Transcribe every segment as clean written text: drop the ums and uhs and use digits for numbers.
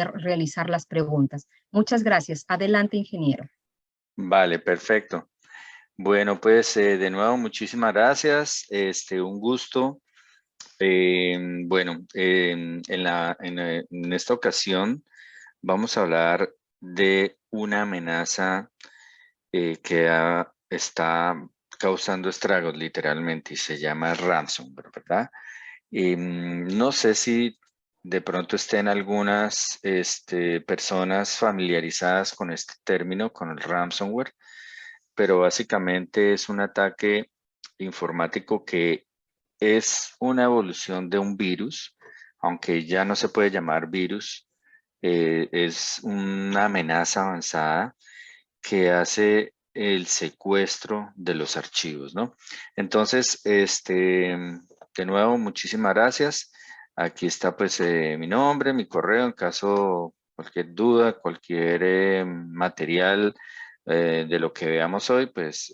realizar las preguntas. Muchas gracias. Adelante, ingeniero. Vale, perfecto. Bueno, pues de nuevo, muchísimas gracias. Un gusto. Bueno, en esta ocasión vamos a hablar de una amenaza que está causando estragos literalmente y se llama ransomware, ¿verdad? No sé si de pronto estén algunas personas familiarizadas con este término, con el ransomware, pero básicamente es un ataque informático que es una evolución de un virus, aunque ya no se puede llamar virus, es una amenaza avanzada que hace el secuestro de los archivos, ¿no? Entonces, de nuevo, muchísimas gracias. Aquí está pues mi nombre, mi correo, en caso cualquier duda, cualquier material de lo que veamos hoy, pues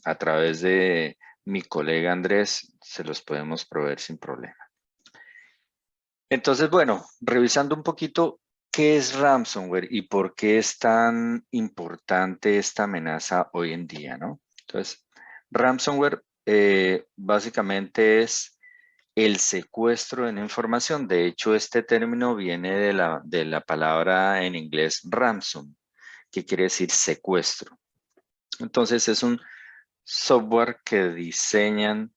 a través de mi colega Andrés se los podemos proveer sin problema. Entonces, bueno, revisando un poquito qué es ransomware y por qué es tan importante esta amenaza hoy en día, ¿no? Entonces, ransomware básicamente es el secuestro de la información. De hecho, este término viene de la palabra en inglés ransom, que quiere decir secuestro. Entonces, es un software que diseñan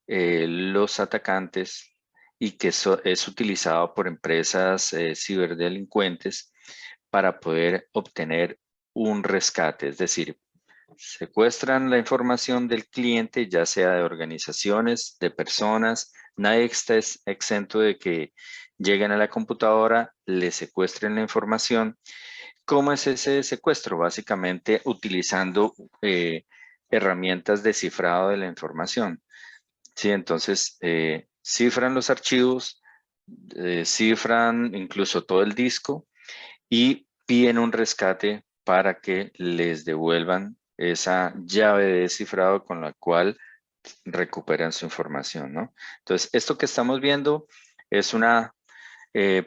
los atacantes y que es utilizado por empresas ciberdelincuentes para poder obtener un rescate, es decir, secuestran la información del cliente, ya sea de organizaciones, de personas, nadie está exento de que lleguen a la computadora, le secuestren la información. ¿Cómo es ese secuestro? Básicamente utilizando herramientas de cifrado de la información. Sí, entonces cifran los archivos, cifran incluso todo el disco y piden un rescate para que les devuelvan esa llave de descifrado con la cual recuperan su información, ¿no? Entonces, esto que estamos viendo es una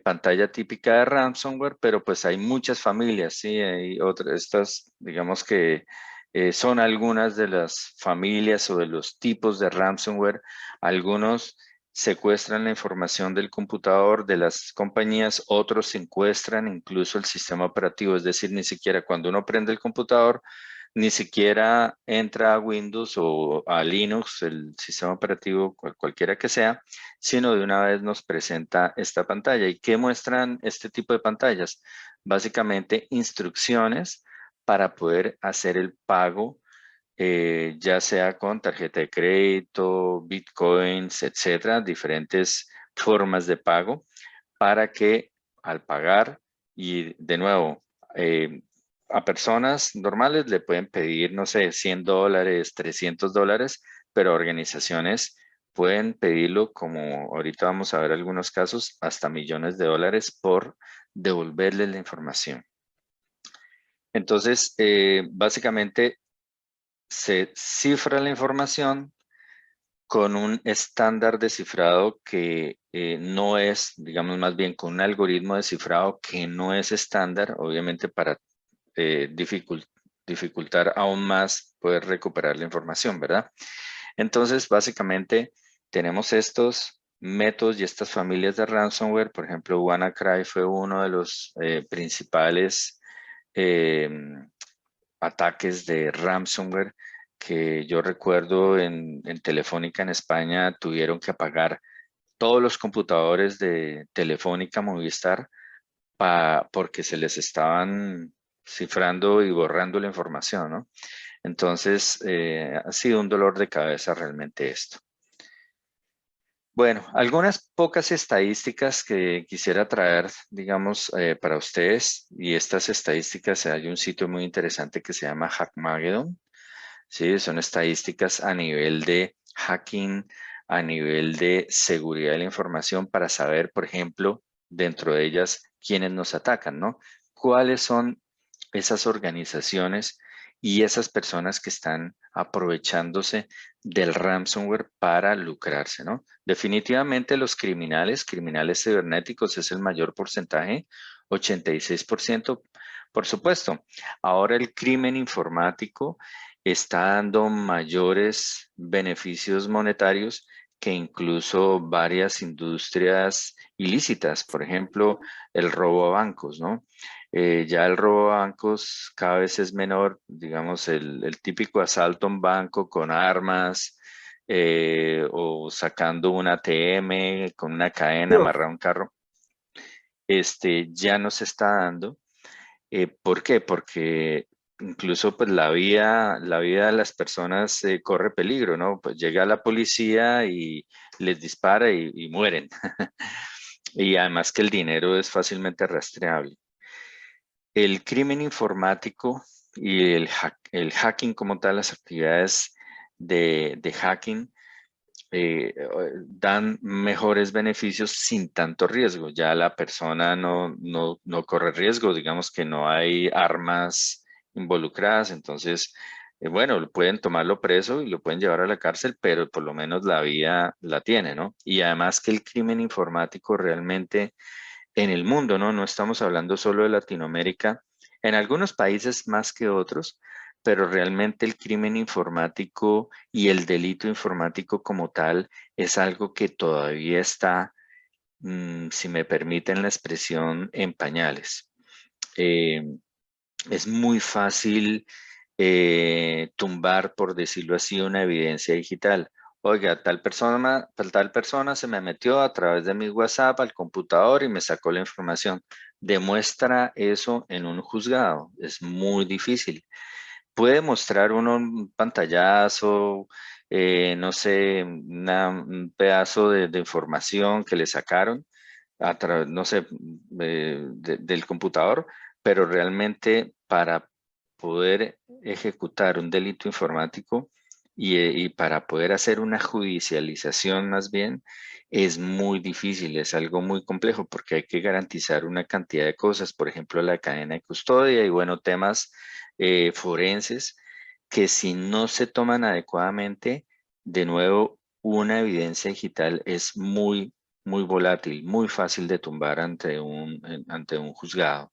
pantalla típica de ransomware, pero pues hay muchas familias, ¿sí? Hay otras, estas, digamos que son algunas de las familias o de los tipos de ransomware. Algunos secuestran la información del computador de las compañías, otros secuestran incluso el sistema operativo, es decir, ni siquiera cuando uno prende el computador, ni siquiera entra a Windows o a Linux, el sistema operativo cualquiera que sea, sino de una vez nos presenta esta pantalla. ¿Y qué muestran este tipo de pantallas? Básicamente instrucciones para poder hacer el pago, ya sea con tarjeta de crédito, bitcoins, etcétera, diferentes formas de pago para que al pagar y de nuevo, a personas normales le pueden pedir, no sé, $100, $300, pero a organizaciones pueden pedirlo, como ahorita vamos a ver algunos casos, hasta millones de dólares por devolverles la información. Entonces, básicamente se cifra la información con un estándar de cifrado que no es, digamos más bien con un algoritmo de cifrado que no es estándar, obviamente para dificultar aún más poder recuperar la información, ¿verdad? Entonces, básicamente tenemos estos métodos y estas familias de ransomware. Por ejemplo, WannaCry fue uno de los principales ataques de ransomware que yo recuerdo en Telefónica en España tuvieron que apagar todos los computadores de Telefónica Movistar porque se les estaban cifrando y borrando la información, ¿no? Entonces, ha sido un dolor de cabeza realmente esto. Bueno, algunas pocas estadísticas que quisiera traer, digamos, para ustedes, y estas estadísticas, hay un sitio muy interesante que se llama Hackmageddon, ¿sí? Son estadísticas a nivel de hacking, a nivel de seguridad de la información para saber, por ejemplo, dentro de ellas, quiénes nos atacan, ¿no? ¿Cuáles son esas organizaciones y esas personas que están aprovechándose del ransomware para lucrarse, ¿no? Definitivamente los criminales cibernéticos es el mayor porcentaje, 86%, por supuesto. Ahora el crimen informático está dando mayores beneficios monetarios que incluso varias industrias ilícitas, por ejemplo, el robo a bancos, ¿no? Ya el robo a bancos cada vez es menor, digamos, el típico asalto a un banco con armas o sacando un ATM con una cadena amarrada a un carro, ya no se está dando. ¿Por qué? Porque incluso pues la vida de las personas corre peligro, ¿no? Pues llega la policía y les dispara y mueren. Y además que el dinero es fácilmente rastreable. El crimen informático y el hacking como tal, las actividades de hacking, dan mejores beneficios sin tanto riesgo. Ya la persona no corre riesgo, digamos que no hay armas involucradas, entonces, bueno, lo pueden tomarlo preso y lo pueden llevar a la cárcel, pero por lo menos la vida la tiene, ¿no? Y además que el crimen informático realmente en el mundo, ¿no? No estamos hablando solo de Latinoamérica, en algunos países más que otros, pero realmente el crimen informático y el delito informático como tal es algo que todavía está, si me permiten la expresión, en pañales. Eh, es muy fácil tumbar, por decirlo así, una evidencia digital. Oiga, tal persona se me metió a través de mi WhatsApp al computador y me sacó la información. Demuestra eso en un juzgado. Es muy difícil. Puede mostrar uno un pantallazo, no sé, un pedazo de información que le sacaron a través, no sé, del computador, pero realmente para poder ejecutar un delito informático y para poder hacer una judicialización más bien, es muy difícil, es algo muy complejo porque hay que garantizar una cantidad de cosas, por ejemplo, la cadena de custodia y bueno, temas forenses que si no se toman adecuadamente, de nuevo, una evidencia digital es muy volátil, muy fácil de tumbar ante un juzgado.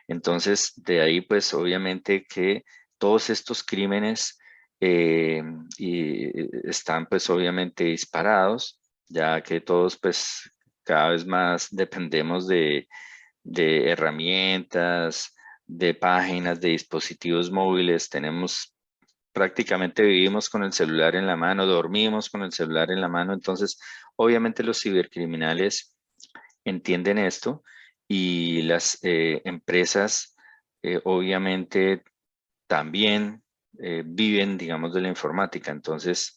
Entonces, de ahí, pues, obviamente que todos estos crímenes están, pues, obviamente disparados, ya que todos, pues, cada vez más dependemos de herramientas, de páginas, de dispositivos móviles. Prácticamente vivimos con el celular en la mano, dormimos con el celular en la mano, entonces obviamente los cibercriminales entienden esto y las empresas obviamente también viven, digamos, de la informática, entonces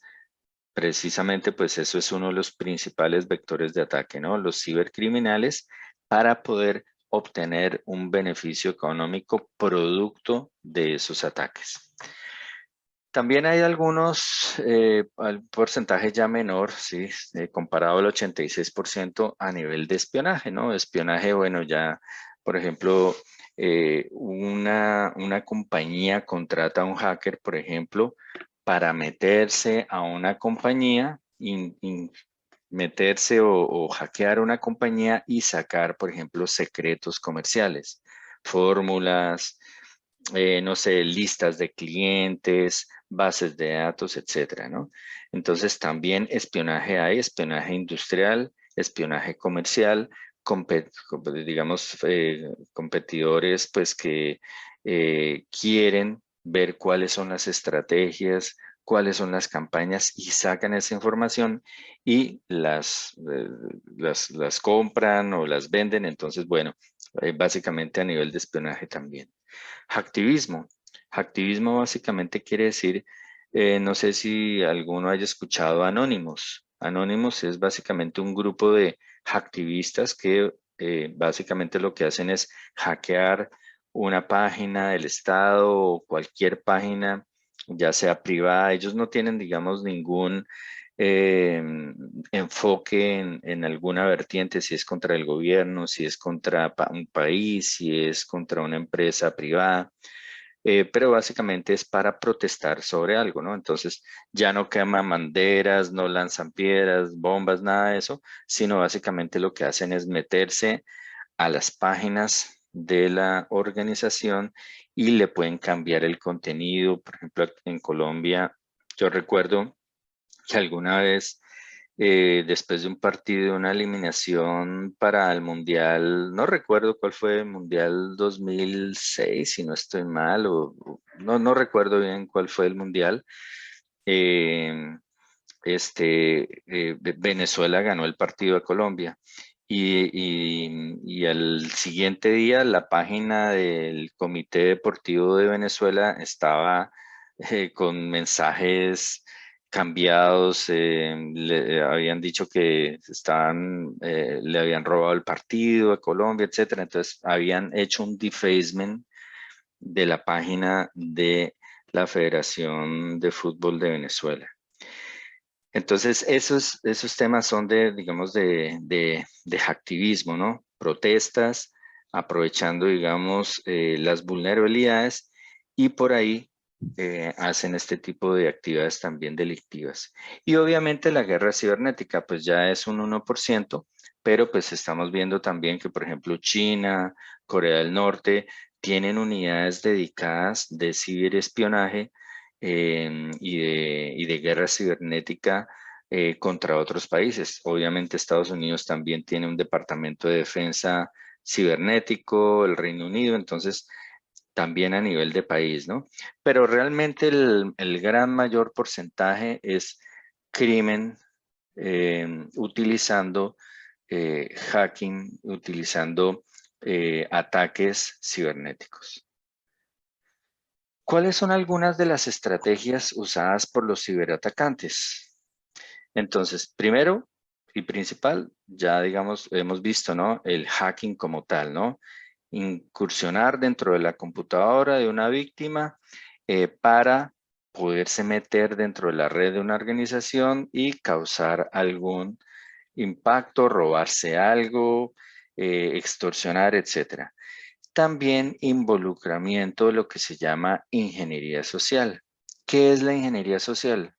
precisamente pues eso es uno de los principales vectores de ataque, ¿no? Los cibercriminales para poder obtener un beneficio económico producto de esos ataques. También hay algunos, al porcentaje ya menor, ¿sí? Comparado al 86% a nivel de espionaje, ¿no? Espionaje, bueno, ya, por ejemplo, una compañía contrata a un hacker, por ejemplo, para meterse a una compañía, meterse o hackear una compañía y sacar, por ejemplo, secretos comerciales, fórmulas, no sé, listas de clientes, bases de datos, etcétera, ¿no? Entonces también espionaje hay, espionaje industrial, espionaje comercial, digamos, competidores pues que quieren ver cuáles son las estrategias, cuáles son las campañas y sacan esa información y las compran o las venden. Entonces, bueno, básicamente a nivel de espionaje también. Hacktivismo. Hacktivismo básicamente quiere decir, no sé si alguno haya escuchado Anonymous. Anonymous es básicamente un grupo de hacktivistas que básicamente lo que hacen es hackear una página del Estado o cualquier página, ya sea privada. Ellos no tienen, digamos, ningún eh, enfoque en alguna vertiente, si es contra el gobierno, si es contra un país, si es contra una empresa privada, pero básicamente es para protestar sobre algo, ¿no? Entonces ya no queman banderas, no lanzan piedras, bombas, nada de eso, sino básicamente lo que hacen es meterse a las páginas de la organización y le pueden cambiar el contenido. Por ejemplo, en Colombia, yo recuerdo que alguna vez, después de un partido, una eliminación para el Mundial, no recuerdo cuál fue, el Mundial 2006, si no estoy mal, no recuerdo bien cuál fue el Mundial. eh, Venezuela ganó el partido a Colombia. Y al siguiente día la página del Comité Deportivo de Venezuela estaba con mensajes cambiados, le habían dicho que le habían robado el partido a Colombia, etcétera. Entonces habían hecho un defacement de la página de la Federación de Fútbol de Venezuela. Entonces, esos temas son digamos, de hacktivismo, ¿no? Protestas, aprovechando, digamos, las vulnerabilidades y por ahí hacen este tipo de actividades también delictivas. Y obviamente la guerra cibernética, pues ya es un 1%, pero pues estamos viendo también que, por ejemplo, China, Corea del Norte, tienen unidades dedicadas de ciberespionaje y de guerra cibernética contra otros países. Obviamente Estados Unidos también tiene un departamento de defensa cibernético, el Reino Unido, entonces también a nivel de país, ¿no? Pero realmente el gran mayor porcentaje es crimen utilizando hacking, utilizando ataques cibernéticos. ¿Cuáles son algunas de las estrategias usadas por los ciberatacantes? Entonces, primero y principal, ya digamos, hemos visto, ¿no? El hacking como tal, ¿no? Incursionar dentro de la computadora de una víctima para poderse meter dentro de la red de una organización y causar algún impacto, robarse algo, extorsionar, etcétera. También involucramiento de lo que se llama ingeniería social. ¿Qué es la ingeniería social?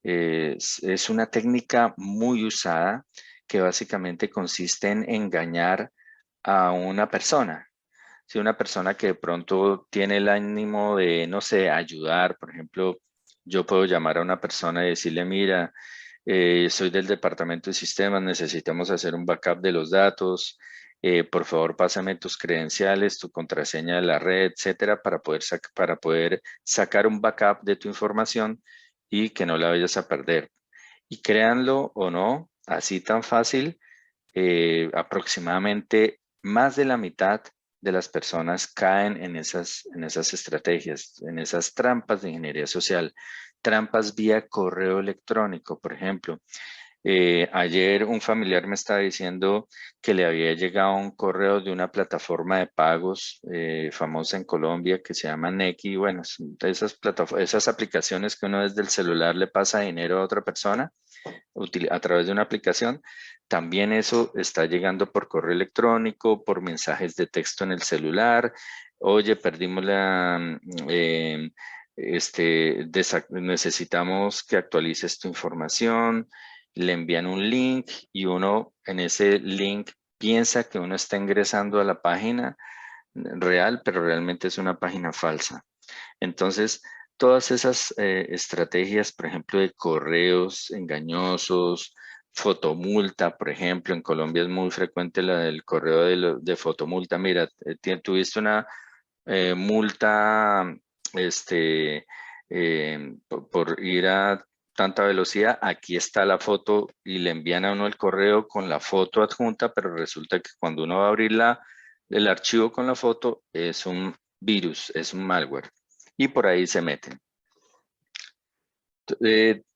Es una técnica muy usada que básicamente consiste en engañar a una persona. Si una persona que de pronto tiene el ánimo de, no sé, ayudar, por ejemplo, yo puedo llamar a una persona y decirle, mira, soy del departamento de sistemas, necesitamos hacer un backup de los datos, por favor pásame tus credenciales, tu contraseña de la red, etcétera, para poder sacar un backup de tu información y que no la vayas a perder. Y créanlo o no, así tan fácil, aproximadamente más de la mitad de las personas caen en esas estrategias, en esas trampas de ingeniería social, trampas vía correo electrónico, por ejemplo. Ayer un familiar me estaba diciendo que le había llegado un correo de una plataforma de pagos famosa en Colombia que se llama Nequi. Bueno, son de esas aplicaciones que uno desde el celular le pasa dinero a otra persona a través de una aplicación. También eso está llegando por correo electrónico, por mensajes de texto en el celular. Oye, perdimos necesitamos que actualices tu información. Le envían un link y uno en ese link piensa que uno está ingresando a la página real, pero realmente es una página falsa. Entonces, todas esas estrategias, por ejemplo, de correos engañosos, fotomulta, por ejemplo, en Colombia es muy frecuente la del correo de fotomulta. Mira, tuviste una multa por ir a tanta velocidad, aquí está la foto y le envían a uno el correo con la foto adjunta, pero resulta que cuando uno va a abrir el archivo con la foto es un virus, es un malware y por ahí se meten.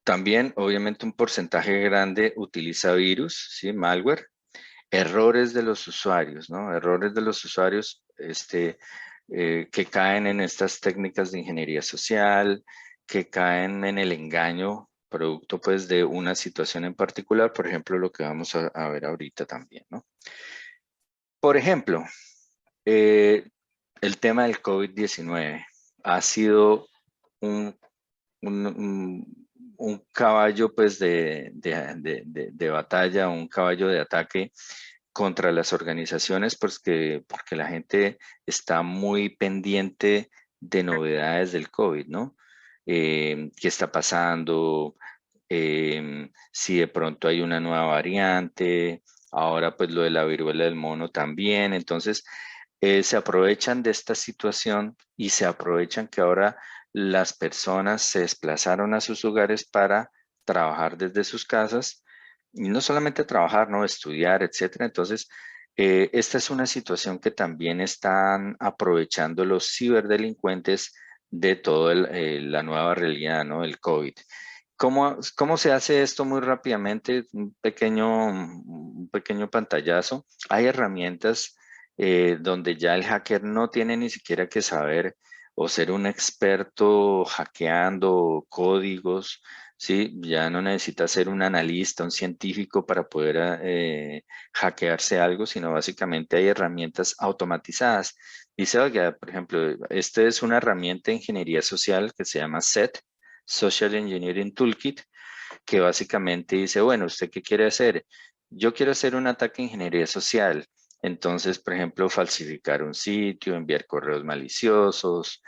También, obviamente, un porcentaje grande utiliza virus, ¿sí? Malware. Errores de los usuarios, ¿no? Errores de los usuarios que caen en estas técnicas de ingeniería social, que caen en el engaño producto pues de una situación en particular, por ejemplo, lo que vamos a ver ahorita también, ¿no? Por ejemplo, el tema del COVID-19 ha sido un, caballo pues de batalla, un caballo de ataque contra las organizaciones, pues porque la gente está muy pendiente de novedades del COVID, ¿no? ¿Qué está pasando? Si de pronto hay una nueva variante, ahora pues lo de la viruela del mono también. Entonces, se aprovechan de esta situación y se aprovechan que ahora las personas se desplazaron a sus hogares para trabajar desde sus casas y no solamente trabajar, no estudiar, etcétera. Entonces, esta es una situación que también están aprovechando los ciberdelincuentes de toda la nueva realidad, ¿no? El COVID. ¿Cómo se hace esto muy rápidamente? Un pequeño pantallazo. Hay herramientas donde ya el hacker no tiene ni siquiera que saber o ser un experto hackeando códigos, ¿sí? Ya no necesita ser un analista, un científico para poder hackearse algo, sino básicamente hay herramientas automatizadas. Dice, oiga, por ejemplo, esta es una herramienta de ingeniería social que se llama SET, Social Engineering Toolkit, que básicamente dice, bueno, ¿usted qué quiere hacer? Yo quiero hacer un ataque de ingeniería social. Entonces, por ejemplo, falsificar un sitio, enviar correos maliciosos,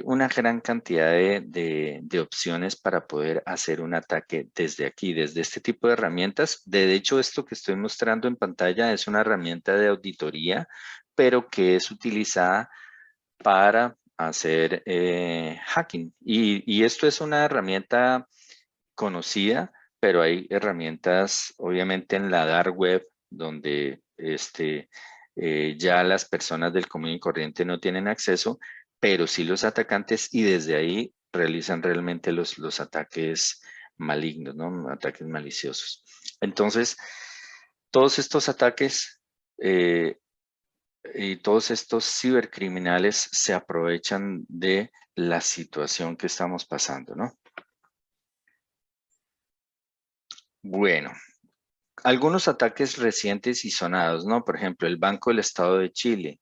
una gran cantidad de opciones para poder hacer un ataque desde aquí, desde este tipo de herramientas. De hecho, esto que estoy mostrando en pantalla es una herramienta de auditoría, pero que es utilizada para hacer hacking. Y esto es una herramienta conocida, pero hay herramientas obviamente en la dark web donde ya las personas del común y corriente no tienen acceso, pero sí los atacantes y desde ahí realizan realmente los ataques malignos, ¿no? Ataques maliciosos. Entonces, todos estos ataques y todos estos cibercriminales se aprovechan de la situación que estamos pasando, ¿no? Bueno, algunos ataques recientes y sonados, ¿no? Por ejemplo, el Banco del Estado de Chile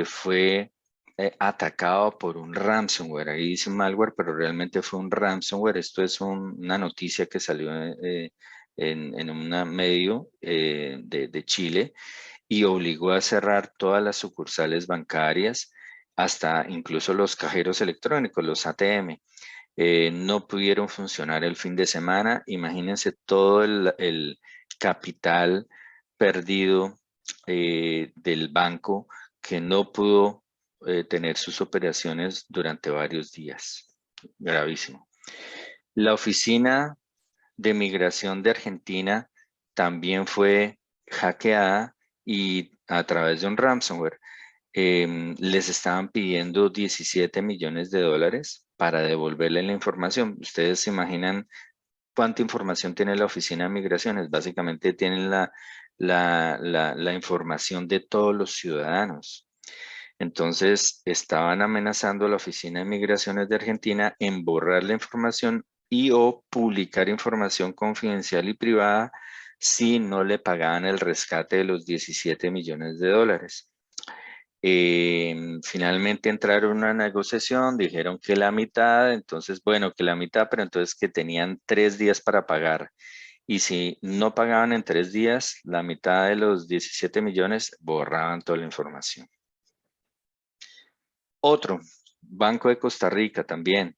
fue atacado por un ransomware. Ahí dice malware, pero realmente fue un ransomware. Esto es una noticia que salió en un medio de Chile y obligó a cerrar todas las sucursales bancarias, hasta incluso los cajeros electrónicos, los ATM. No pudieron funcionar el fin de semana. Imagínense todo el capital perdido del banco que no pudo tener sus operaciones durante varios días. Gravísimo. La oficina de migración de Argentina también fue hackeada y a través de un ransomware les estaban pidiendo 17 millones de dólares para devolverle la información. Ustedes se imaginan cuánta información tiene la oficina de migraciones. Básicamente tienen la información de todos los ciudadanos. Entonces, estaban amenazando a la Oficina de Migraciones de Argentina en borrar la información y o publicar información confidencial y privada si no le pagaban el rescate de los 17 millones de dólares. Finalmente entraron a una negociación, dijeron que la mitad, entonces, bueno, que la mitad, pero entonces que tenían 3 días para pagar. Y si no pagaban en 3 días, la mitad de los 17 millones borraban toda la información. Otro, Banco de Costa Rica también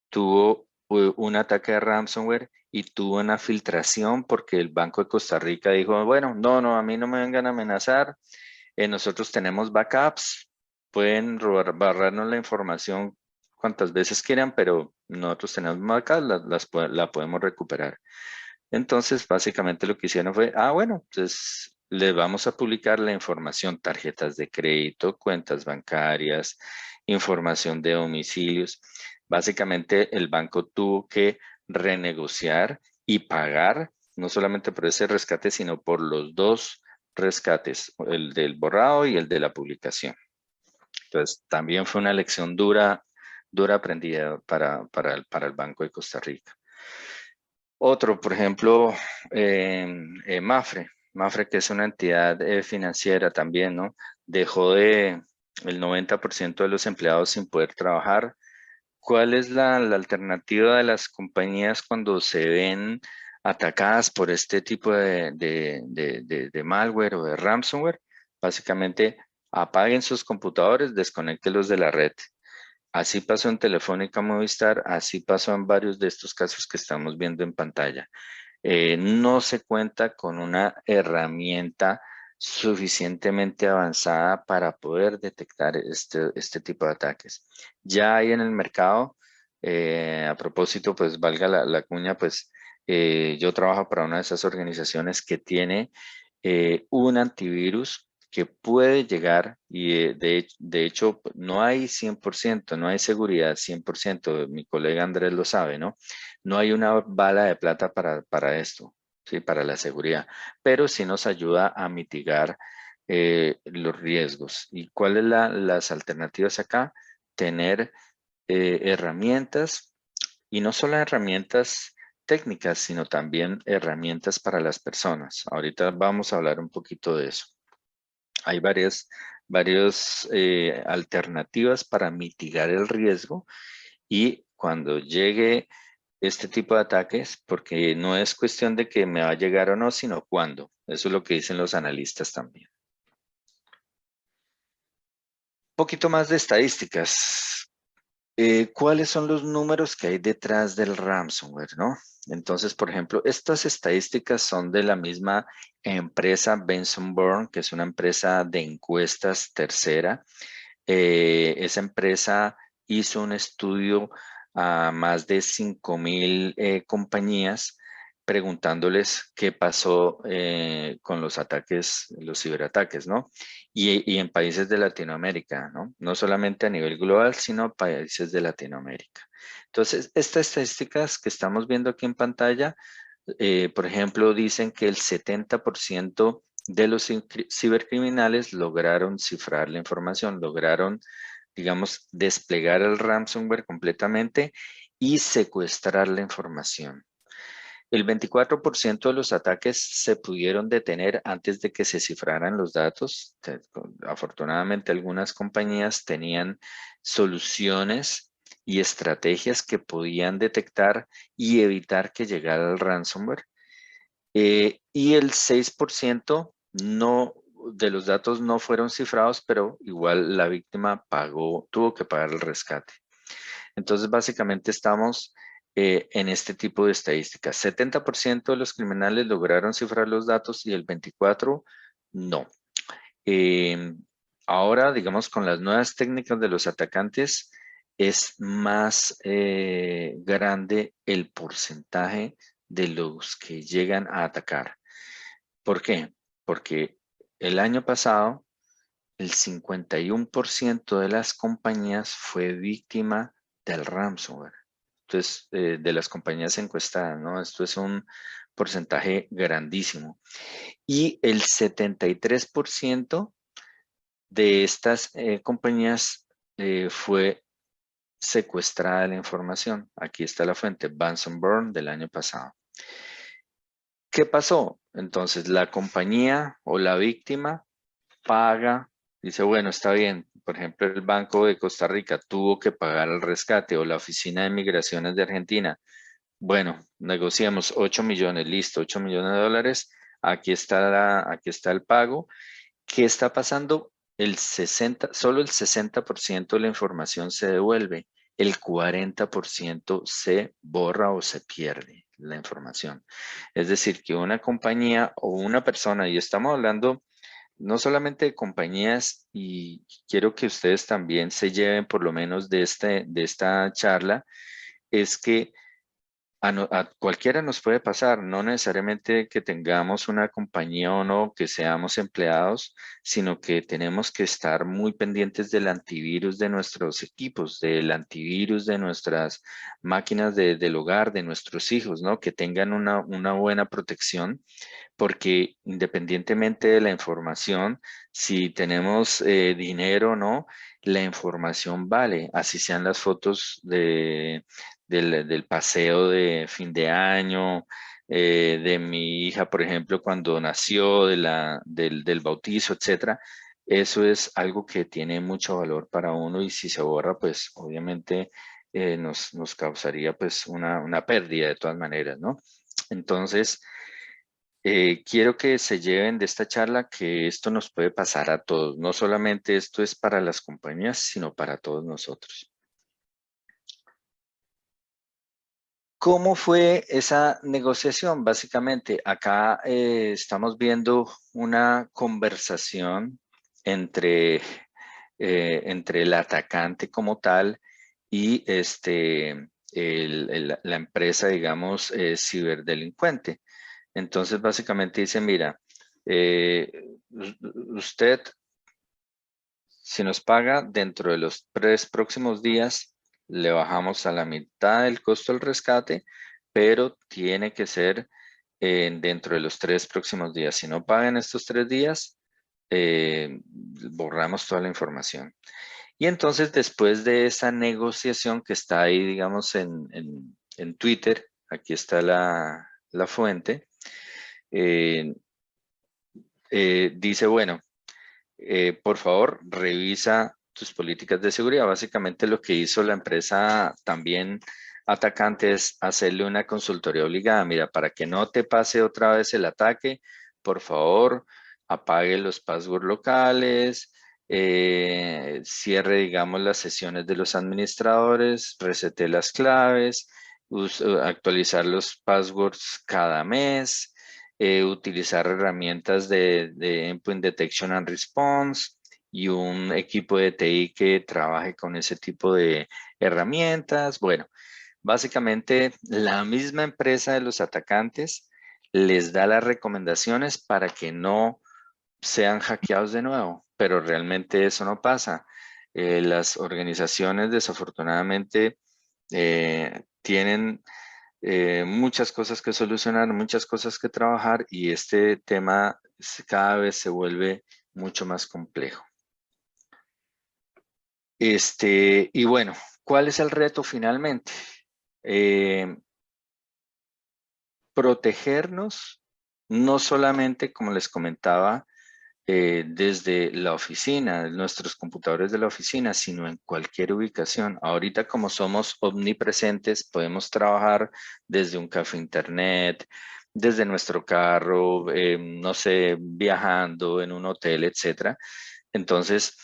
tuvo un ataque de ransomware y tuvo una filtración porque el Banco de Costa Rica dijo, bueno, no, a mí no me vengan a amenazar, nosotros tenemos backups, pueden borrarnos la información cuantas veces quieran, pero nosotros tenemos backups, la podemos recuperar. Entonces, básicamente lo que hicieron fue, bueno, entonces les vamos a publicar la información, tarjetas de crédito, cuentas bancarias, información de domicilios. Básicamente el banco tuvo que renegociar y pagar, no solamente por ese rescate, sino por los dos rescates, el del borrado y el de la publicación. Entonces, también fue una lección dura aprendida para el Banco de Costa Rica. Otro, por ejemplo, Mafre, que es una entidad financiera también, ¿no? Dejó el 90% de los empleados sin poder trabajar. ¿Cuál es la alternativa de las compañías cuando se ven atacadas por este tipo de malware o de ransomware, básicamente apaguen sus computadores, desconéctenlos de la red. Así pasó en Telefónica Movistar, así pasó en varios de estos casos que estamos viendo en pantalla. No se cuenta con una herramienta suficientemente avanzada para poder detectar este tipo de ataques. Ya hay en el mercado, a propósito, pues valga la cuña, pues yo trabajo para una de esas organizaciones que tiene un antivirus que puede llegar y de hecho no hay 100%, no hay seguridad 100%, mi colega Andrés lo sabe, ¿no? No hay una bala de plata para esto, ¿sí? Para la seguridad, pero sí nos ayuda a mitigar los riesgos. ¿Y cuáles las alternativas acá? Tener herramientas y no solo herramientas técnicas, sino también herramientas para las personas. Ahorita vamos a hablar un poquito de eso. Hay varias alternativas para mitigar el riesgo y cuando llegue este tipo de ataques, porque no es cuestión de que me va a llegar o no, sino cuándo. Eso es lo que dicen los analistas también. Un poquito más de estadísticas. ¿Cuáles son los números que hay detrás del ransomware, no? Entonces, por ejemplo, estas estadísticas son de la misma empresa Benson Bourne, que es una empresa de encuestas tercera. Esa empresa hizo un estudio a más de 5,000 compañías preguntándoles qué pasó con los ataques, los ciberataques, ¿no? Y en países de Latinoamérica, ¿no? No solamente a nivel global, sino países de Latinoamérica. Entonces, estas estadísticas que estamos viendo aquí en pantalla, por ejemplo, dicen que el 70% de los cibercriminales lograron cifrar la información, lograron, digamos, desplegar el ransomware completamente y secuestrar la información. El 24% de los ataques se pudieron detener antes de que se cifraran los datos. Afortunadamente, algunas compañías tenían soluciones y estrategias que podían detectar y evitar que llegara el ransomware. Y el 6% de los datos no fueron cifrados, pero igual la víctima tuvo que pagar el rescate. Entonces, básicamente estamos en este tipo de estadísticas. 70% de los criminales lograron cifrar los datos y el 24% no. Ahora, digamos, con las nuevas técnicas de los atacantes, es más grande el porcentaje de los que llegan a atacar. ¿Por qué? Porque el año pasado, el 51% de las compañías fue víctima del ransomware. Entonces, de las compañías encuestadas, ¿no? Esto es un porcentaje grandísimo. Y el 73% de estas compañías fue secuestrada la información. Aquí está la fuente, Benson Bourne del año pasado. ¿Qué pasó? Entonces, la compañía o la víctima paga, dice, bueno, está bien. Por ejemplo, el Banco de Costa Rica tuvo que pagar el rescate o la Oficina de Migraciones de Argentina. Bueno, negociamos 8 millones, listo, 8 millones de dólares. Aquí está el pago. ¿Qué está pasando? Solo el 60% de la información se devuelve, el 40% se borra o se pierde la información. Es decir, que una compañía o una persona, y estamos hablando no solamente de compañías, y quiero que ustedes también se lleven por lo menos de esta charla, es que a cualquiera nos puede pasar, no necesariamente que tengamos una compañía o no, que seamos empleados, sino que tenemos que estar muy pendientes del antivirus de nuestros equipos, del antivirus de nuestras máquinas del hogar, de nuestros hijos, ¿no? Que tengan una buena protección, porque independientemente de la información, si tenemos dinero o no, la información vale, así sean las fotos del paseo de fin de año, de mi hija, por ejemplo, cuando nació, del bautizo, etcétera. Eso es algo que tiene mucho valor para uno y si se borra, pues obviamente nos causaría pues una pérdida de todas maneras, ¿no? Entonces, quiero que se lleven de esta charla que esto nos puede pasar a todos. No solamente esto es para las compañías, sino para todos nosotros. ¿Cómo fue esa negociación? Básicamente, acá estamos viendo una conversación entre, entre el atacante como tal y la empresa, digamos, ciberdelincuente. Entonces, básicamente dice, mira, usted, si nos paga dentro de los 3 próximos días, le bajamos a la mitad el costo del rescate, pero tiene que ser dentro de los 3 próximos días. Si no pagan estos 3 días, borramos toda la información. Y entonces, después de esa negociación que está ahí, digamos, en Twitter, aquí está la fuente, dice, bueno, por favor, revisa tus políticas de seguridad. Básicamente lo que hizo la empresa también atacante es hacerle una consultoría obligada. Mira, para que no te pase otra vez el ataque, por favor, apague los passwords locales, cierre, digamos, las sesiones de los administradores, resete las claves, actualizar los passwords cada mes, utilizar herramientas de Endpoint Detection and Response y un equipo de TI que trabaje con ese tipo de herramientas. Bueno, básicamente la misma empresa de los atacantes les da las recomendaciones para que no sean hackeados de nuevo, pero realmente eso no pasa. Las organizaciones desafortunadamente tienen muchas cosas que solucionar, muchas cosas que trabajar y este tema cada vez se vuelve mucho más complejo. Y bueno, ¿cuál es el reto finalmente? Protegernos, no solamente, como les comentaba, desde la oficina, nuestros computadores de la oficina, sino en cualquier ubicación. Ahorita como somos omnipresentes, podemos trabajar desde un café internet, desde nuestro carro, no sé, viajando en un hotel, etcétera. Entonces,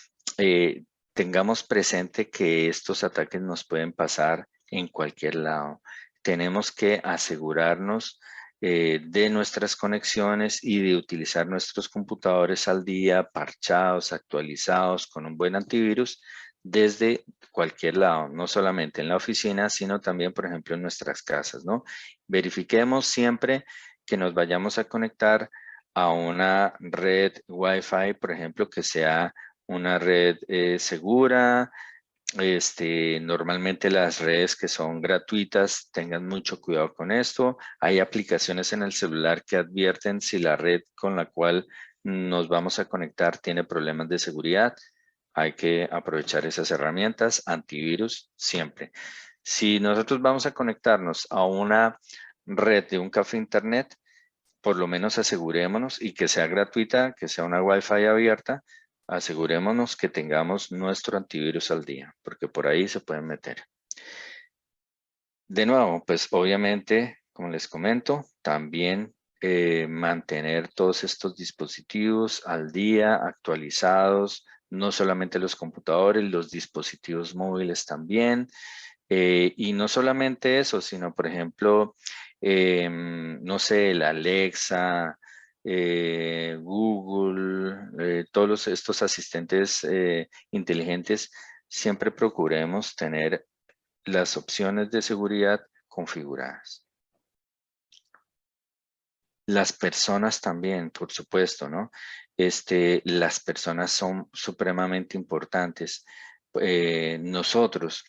tengamos presente que estos ataques nos pueden pasar en cualquier lado. Tenemos que asegurarnos de nuestras conexiones y de utilizar nuestros computadores al día, parchados, actualizados, con un buen antivirus desde cualquier lado, no solamente en la oficina, sino también, por ejemplo, en nuestras casas, ¿no? Verifiquemos siempre que nos vayamos a conectar a una red Wi-Fi, por ejemplo, que sea una red segura. Normalmente las redes que son gratuitas, tengan mucho cuidado con esto. Hay aplicaciones en el celular que advierten si la red con la cual nos vamos a conectar tiene problemas de seguridad. Hay que aprovechar esas herramientas, antivirus siempre. Si nosotros vamos a conectarnos a una red de un café internet, por lo menos asegurémonos y que sea gratuita, que sea una Wi-Fi abierta, asegurémonos que tengamos nuestro antivirus al día, porque por ahí se pueden meter. De nuevo, pues obviamente, como les comento, también mantener todos estos dispositivos al día, actualizados, no solamente los computadores, los dispositivos móviles también. Y no solamente eso, sino, por ejemplo, no sé, el Alexa, Google, todos estos asistentes inteligentes, siempre procuremos tener las opciones de seguridad configuradas. Las personas también, por supuesto, ¿no? Las personas son supremamente importantes. Nosotros,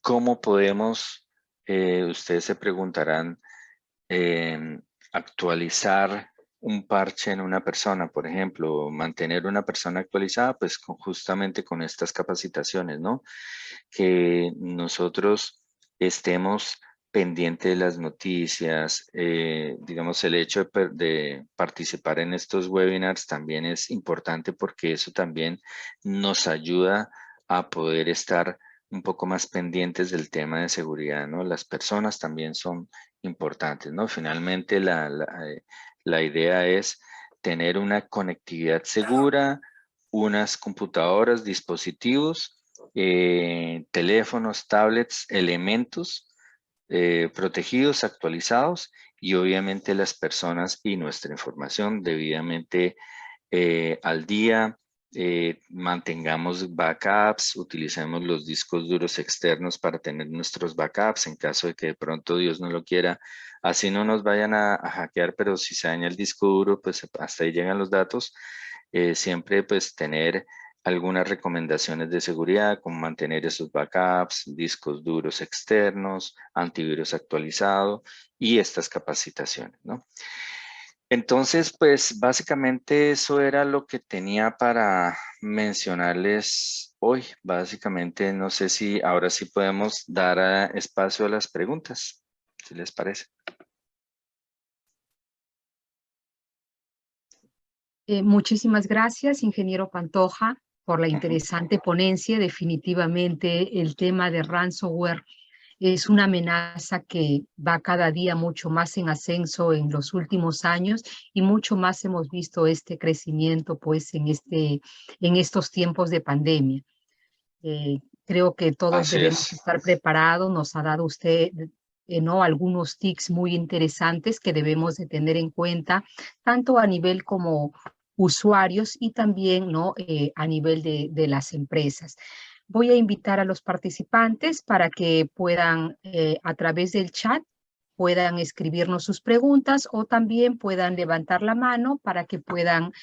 ¿cómo podemos, ustedes se preguntarán, actualizar un parche en una persona, por ejemplo, mantener una persona actualizada, pues justamente con estas capacitaciones, ¿no? Que nosotros estemos pendientes de las noticias, digamos, el hecho de participar en estos webinars también es importante porque eso también nos ayuda a poder estar un poco más pendientes del tema de seguridad, ¿no? Las personas también son importantes, ¿no? Finalmente la idea es tener una conectividad segura, unas computadoras, dispositivos, teléfonos, tablets, elementos protegidos, actualizados y obviamente las personas y nuestra información debidamente al día. Mantengamos backups, utilicemos los discos duros externos para tener nuestros backups en caso de que de pronto Dios no lo quiera. Así no nos vayan a hackear, pero si se daña el disco duro, pues hasta ahí llegan los datos. Siempre pues tener algunas recomendaciones de seguridad, como mantener esos backups, discos duros externos, antivirus actualizado y estas capacitaciones, ¿no? Entonces, pues básicamente eso era lo que tenía para mencionarles hoy. Básicamente, no sé si ahora sí podemos dar espacio a las preguntas, si les parece. Muchísimas gracias, ingeniero Pantoja, por la interesante ponencia. Definitivamente el tema de ransomware es una amenaza que va cada día mucho más en ascenso en los últimos años y mucho más hemos visto este crecimiento pues en estos tiempos de pandemia. Creo que todos Así debemos es. estar preparados. Nos ha dado usted ¿no? algunos tips muy interesantes que debemos de tener en cuenta, tanto a nivel como usuarios y también ¿no? A nivel de las empresas. Voy a invitar a los participantes para que puedan, a través del chat, puedan escribirnos sus preguntas o también puedan levantar la mano para que puedan